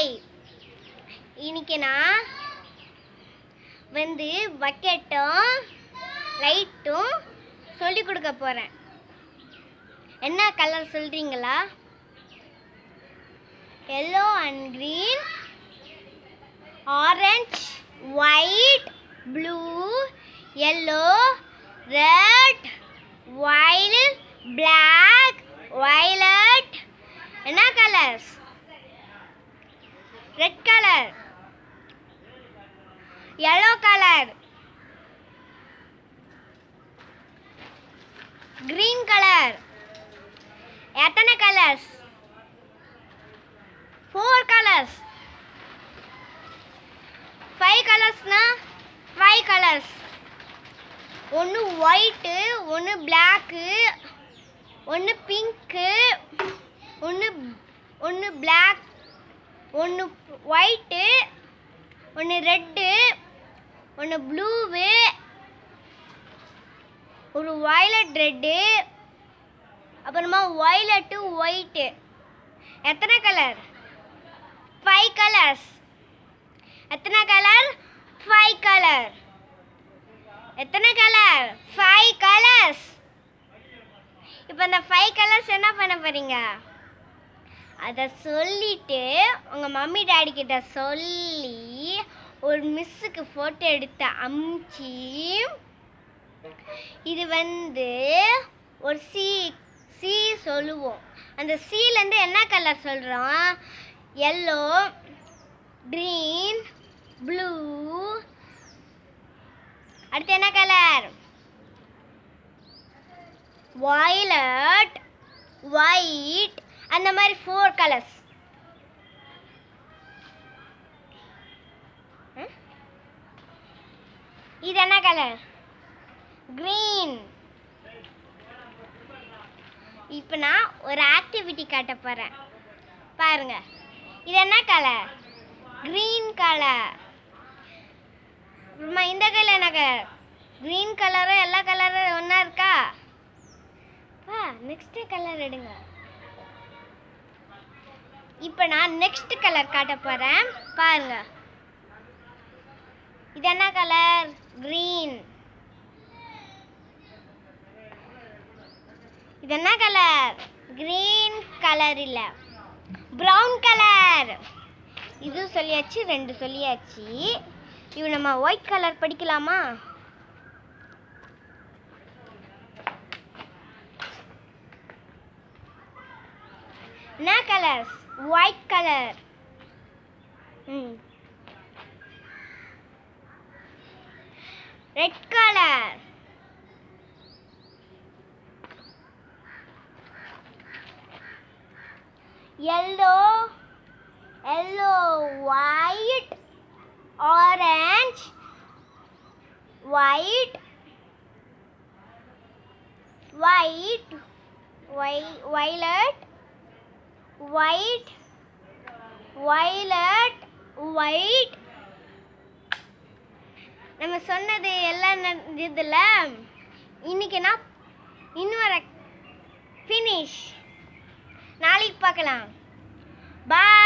Hi, இன்னைக்கு நான் வந்து பக்கெட்டும் லைட்டும் சொல்லி கொடுக்க போகிறேன். என்ன கலர் சொல்கிறீங்களா? yellow and green, orange, white, blue, yellow, red, violet, black, violet. என்ன colours? red color, yellow color, green color. எத்தனை கலர்ஸ்? 4 colors. 5 colorsனா 5 colors. ஒன்று ஒயிட்டு, ஒன்று பிளாக்கு, ஒன்று பிங்க்கு, ஒன்று பிளாக், ஒன்று ஒயிட்டு, ஒன்று ரெட்டு, ஒன்று ப்ளூவு, ஒரு வயலட் ரெட்டு, அப்புறமா வயலட்டு ஒயிட்டு. எத்தனை கலர்? 5 colors. எத்தனை கலர்? 5 color. எத்தனை கலர்? 5 colors. இப்போ இந்த 5 colors என்ன பண்ண போறீங்க? அதை சொல்லிட்டு உங்கள் மம்மி டாடி கிட்ட சொல்லி ஒரு மிஸ்ஸுக்கு ஃபோட்டோ எடுத்து அமுச்சு, இது வந்து ஒரு சி சொல்லுவோம். அந்த சீலேருந்து என்ன கலர் சொல்கிறோம்? yellow, green, blue. அடுத்து என்ன கலர்? violet, white. அந்த மாதிரி 4 colors. இது என்ன கலர்? green. இப்போ நான் ஒரு ஆக்டிவிட்டி காட்ட போகிறேன், பாருங்க. இது என்ன கலர்? green colour. இந்த கலர் என்ன கலர்? green கலரும் எல்லா கலரும் ஒன்றா இருக்கா? நெக்ஸ்ட் கலர் எடுங்க. இப்போ நான் நெக்ஸ்ட் கலர் காட்ட போகிறேன், பாருங்க. இது என்ன கலர்? green. இது என்ன கலர்? green கலர் இல்லை, brown கலர். இது சொல்லியாச்சு, 2 சொல்லியாச்சு. இப்போ நம்ம ஒயிட் கலர் படிக்கலாமா? என்ன colours? White colour. Red colour, yellow, white, orange, white, violet, white. நம்ம சொன்னது எல்லாம் இதில் இன்னைக்கு நான் இன்னொரு ஃபினிஷ். நாளைக்கு பார்க்கலாம். பாய்.